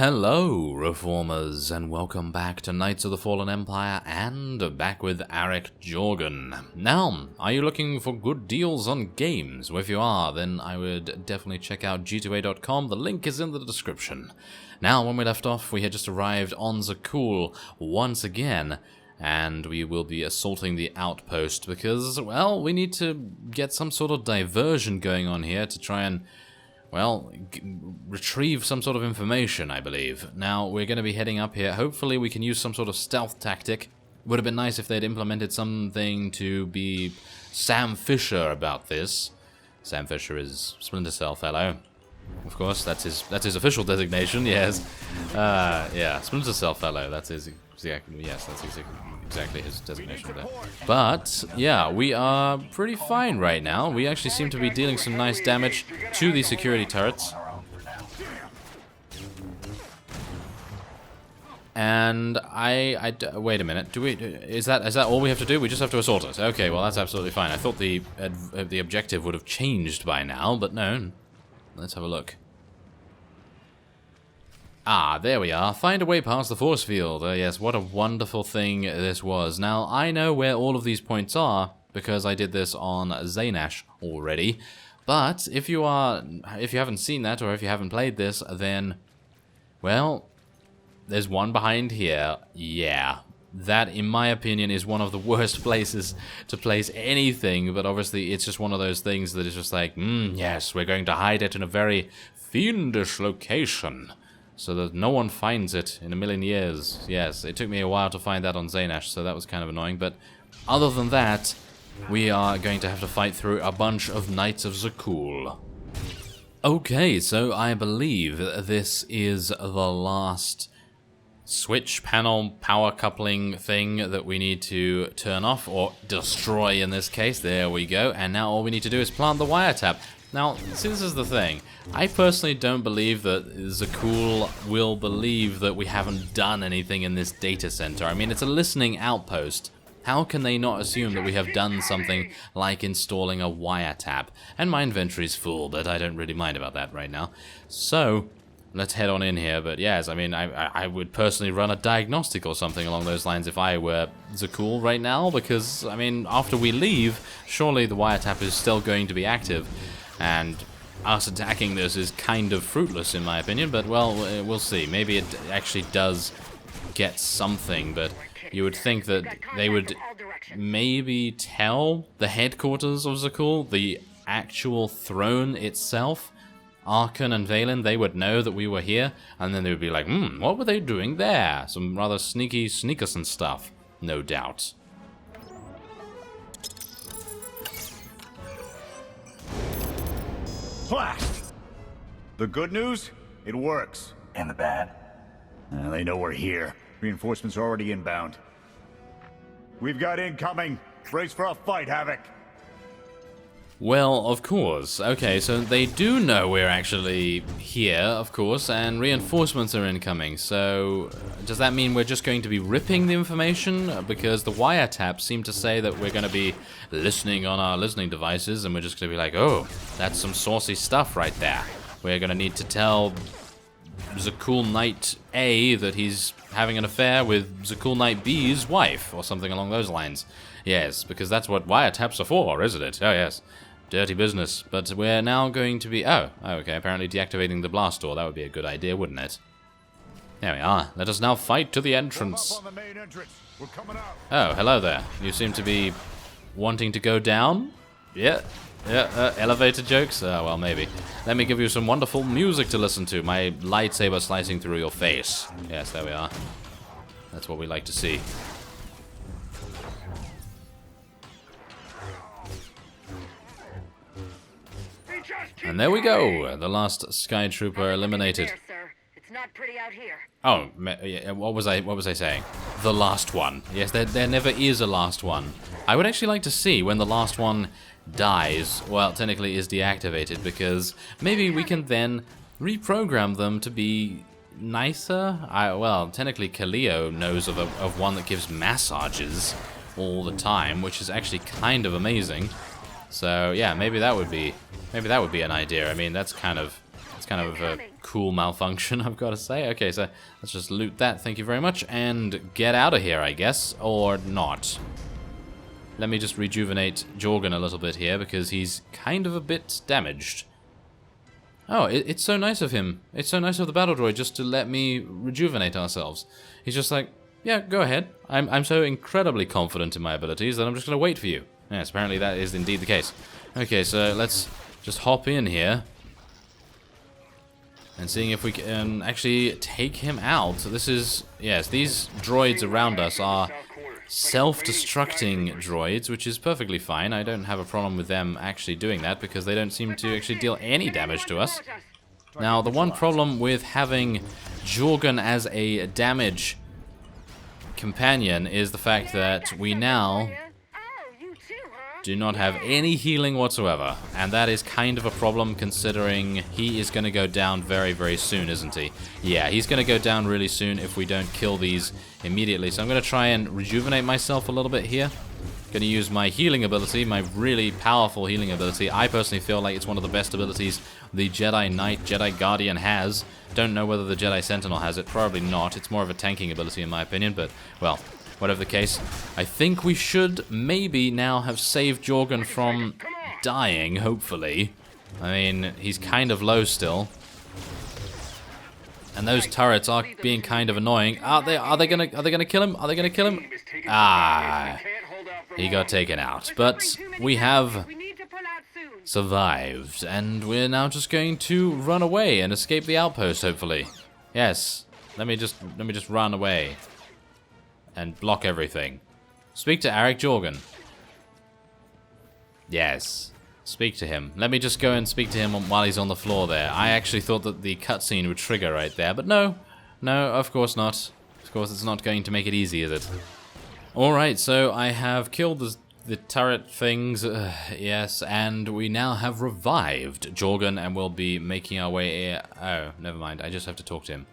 Hello, Reformers, and welcome back to Knights of the Fallen Empire, and back with Arik Jorgen. Now, are you looking for good deals on games? Well, if you are, then I would definitely check out g2a.com, the link is in the description. Now, when we left off, we had just arrived on Zakuul once again, and we will be assaulting the outpost, because, well, we need to get some sort of diversion going on here to try and, well, retrieve some sort of information, I believe. Now, we're going to be heading up here. Hopefully we can use some sort of stealth tactic. Would have been nice if they'd implemented something to be Sam Fisher about this. Sam Fisher is Splinter Cell fellow. Of course, that's his official designation, yes. Yeah, Splinter Cell fellow, that's his exactly, yes, that's exactly his designation there. But, yeah, we are pretty fine right now. We actually seem to be dealing some nice damage to the security turrets. And wait a minute, is that all we have to do? We just have to assault it. Okay, well that's absolutely fine. I thought the objective would have changed by now, but no. Let's have a look. Ah, there we are. Find a way past the force field. Yes, what a wonderful thing this was. Now, I know where all of these points are, because I did this on Zainash already. But, if you haven't seen that, or if you haven't played this, then, well, there's one behind here. Yeah, that, in my opinion, is one of the worst places to place anything, but obviously it's just one of those things that is just like, yes, we're going to hide it in a very fiendish location, so that no one finds it in a million years. Yes, it took me a while to find that on Zainash, so that was kind of annoying, but other than that, we are going to have to fight through a bunch of Knights of Zakuul. Okay, so I believe this is the last switch panel power coupling thing that we need to turn off, or destroy in this case. There we go, and now all we need to do is plant the wiretap. Now, see, this is the thing. I personally don't believe that Zakuul will believe that we haven't done anything in this data center. I mean, it's a listening outpost. How can they not assume that we have done something like installing a wiretap? And my inventory's full, but I don't really mind about that right now. So, let's head on in here, but yes, I mean, I would personally run a diagnostic or something along those lines if I were Zakuul right now, because, I mean, after we leave, surely the wiretap is still going to be active, and us attacking this is kind of fruitless in my opinion, but, well, we'll see. Maybe it actually does get something, but you would think that they would maybe tell the headquarters of Zakuul, the actual throne itself, Arkan and Valen, they would know that we were here, and then they would be like, what were they doing there? Some rather sneaky sneakers stuff, no doubt. Blast! The good news? It works. And the bad? They know we're here. Reinforcements are already inbound. We've got incoming. Brace for a fight, Havoc. Well, of course. Okay, so they do know we're actually here, of course, and reinforcements are incoming. So, does that mean we're just going to be ripping the information? Because the wiretaps seem to say that we're going to be listening on our listening devices, and we're just going to be like, oh, that's some saucy stuff right there. We're going to need to tell Zakuul Knight A that he's having an affair with Zakuul Knight B's wife, or something along those lines. Yes, because that's what wiretaps are for, isn't it? Oh, yes. Dirty business. But we're now going to be... Oh, okay, apparently deactivating the blast door. That would be a good idea, wouldn't it? There we are. Let us now fight to the entrance. Oh, hello there. You seem to be wanting to go down? Yeah. Elevator jokes? Oh, well, maybe. Let me give you some wonderful music to listen to. My lightsaber slicing through your face. Yes, there we are. That's what we like to see. And there we go, the last Sky Trooper eliminated. There, sir. It's not pretty out here. Oh, what was I saying? The last one. Yes, there never is a last one. I would actually like to see when the last one dies, well, technically is deactivated, because maybe we can then reprogram them to be nicer. Well, technically Kaleo knows of one that gives massages all the time, which is actually kind of amazing. So yeah, maybe that would be an idea. I mean, that's kind of a cool malfunction, I've got to say. Okay, so let's just loot that, thank you very much, and get out of here, I guess, or not. Let me just rejuvenate Jorgen a little bit here, because he's kind of a bit damaged. Oh, it's so nice of him. It's so nice of the battle droid just to let me rejuvenate ourselves. He's just like, yeah, go ahead. I'm so incredibly confident in my abilities that I'm just going to wait for you. Yes, apparently that is indeed the case. Okay, so let's just hop in here. And seeing if we can actually take him out. So this is, yes, these droids around us are self-destructing droids, which is perfectly fine. I don't have a problem with them actually doing that, because they don't seem to actually deal any damage to us. Now, the one problem with having Jorgen as a damage companion is the fact that we now do not have any healing whatsoever, and that is kind of a problem considering he is going to go down very, very soon, isn't he? Yeah, he's going to go down really soon if we don't kill these immediately, so I'm going to try and rejuvenate myself a little bit here. Going to use my healing ability, my really powerful healing ability. I personally feel like it's one of the best abilities the Jedi Knight, Jedi Guardian has. Don't know whether the Jedi Sentinel has it, probably not. It's more of a tanking ability in my opinion, but, well, whatever the case, I think we should maybe now have saved Jorgen from dying, hopefully. I mean, he's kind of low still. And those turrets are being kind of annoying. Are they gonna kill him? Are they gonna kill him? Ah, he got taken out. But we have survived, and we're now just going to run away and escape the outpost, hopefully. Yes. Let me just run away and block everything. Speak to Arik Jorgen. Yes. Speak to him. Let me just go and speak to him while he's on the floor there. I actually thought that the cutscene would trigger right there, but no. No, of course not. Of course it's not going to make it easy, is it? Alright, so I have killed the turret things, yes, and we now have revived Jorgen, and we'll be making our way here. Oh, never mind. I just have to talk to him.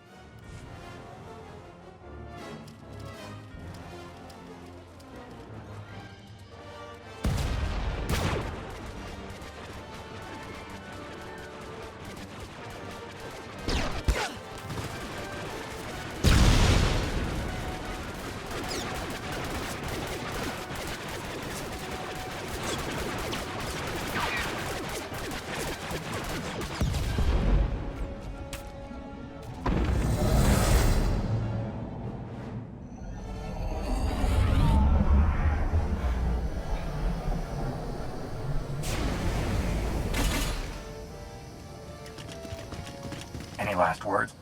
Any last words?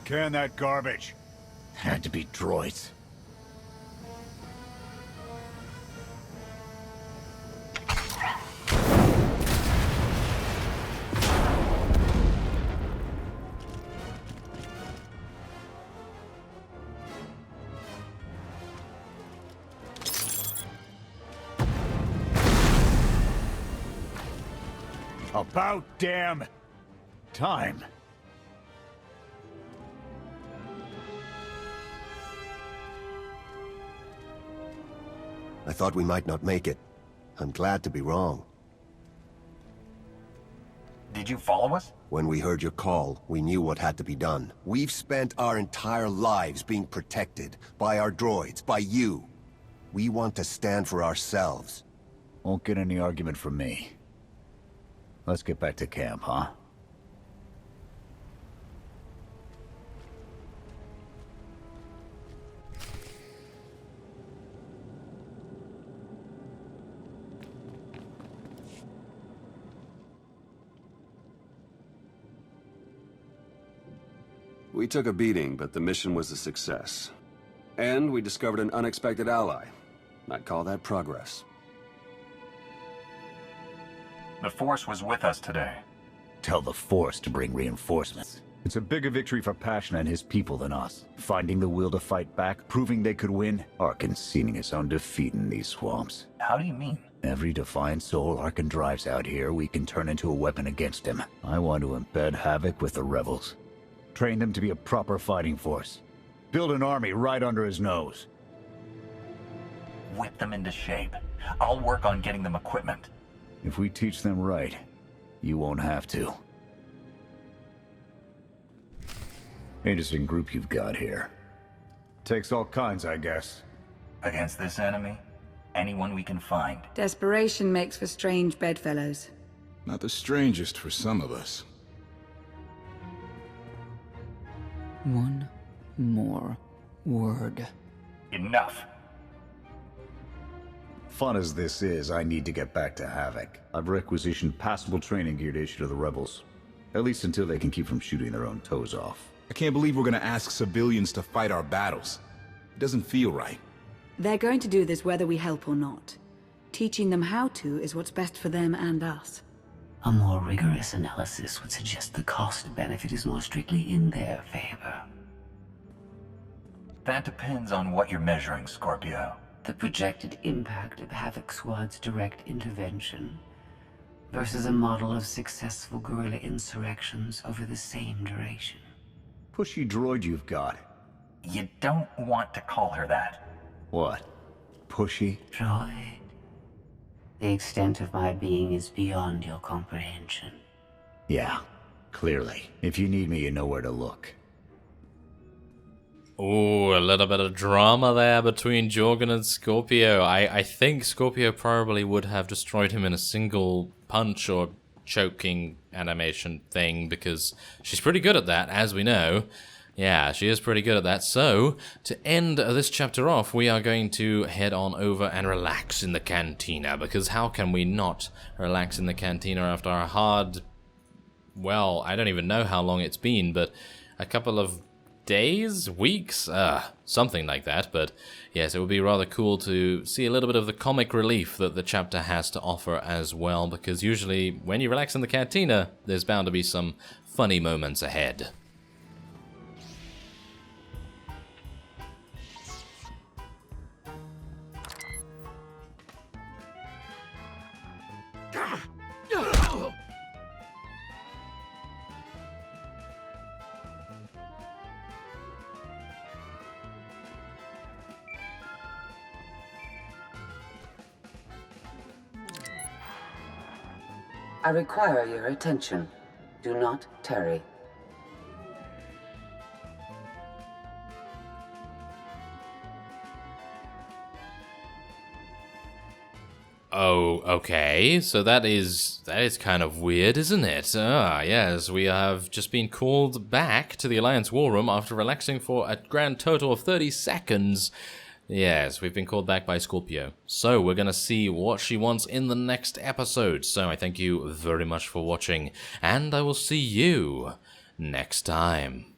Can that garbage. Had to be droids. About damn time. I thought we might not make it. I'm glad to be wrong. Did you follow us? When we heard your call, we knew what had to be done. We've spent our entire lives being protected by our droids, by you. We want to stand for ourselves. Won't get any argument from me. Let's get back to camp, huh? We took a beating, but the mission was a success. And we discovered an unexpected ally. I'd call that progress. The Force was with us today. Tell the Force to bring reinforcements. It's a bigger victory for Passion and his people than us. Finding the will to fight back, proving they could win, or conceding his own defeat in these swamps. How do you mean? Every defiant soul Arkan drives out here, we can turn into a weapon against him. I want to embed havoc with the rebels. Train them to be a proper fighting force. Build an army right under his nose. Whip them into shape. I'll work on getting them equipment. If we teach them right, you won't have to. Interesting group you've got here. Takes all kinds, I guess. Against this enemy, anyone we can find. Desperation makes for strange bedfellows. Not the strangest for some of us. One more word. Enough. Fun as this is, I need to get back to Havoc. I've requisitioned passable training gear to issue to the rebels. At least until they can keep from shooting their own toes off. I can't believe we're gonna ask civilians to fight our battles. It doesn't feel right. They're going to do this whether we help or not. Teaching them how to is what's best for them and us. A more rigorous analysis would suggest the cost-benefit is more strictly in their favor. That depends on what you're measuring, Scorpio. The projected impact of Havoc Squad's direct intervention versus a model of successful guerrilla insurrections over the same duration. Pushy droid you've got. You don't want to call her that. What? Pushy? Droid. The extent of my being is beyond your comprehension. Yeah, clearly. If you need me, you know where to look. Ooh, a little bit of drama there between Jorgen and Scorpio. I think Scorpio probably would have destroyed him in a single punch or choking animation thing, because she's pretty good at that, as we know. Yeah, she is pretty good at that. So, to end this chapter off, we are going to head on over and relax in the cantina, because how can we not relax in the cantina after a hard, well, I don't even know how long it's been, but a couple of days, weeks, something like that. But yes, it would be rather cool to see a little bit of the comic relief that the chapter has to offer as well, because usually when you relax in the cantina, there's bound to be some funny moments ahead. I require your attention. Do not tarry. Oh, okay. So that is kind of weird, isn't it? Ah, yes, we have just been called back to the Alliance War Room after relaxing for a grand total of 30 seconds. Yes, we've been called back by Scorpio. So we're going to see what she wants in the next episode. So I thank you very much for watching, and I will see you next time.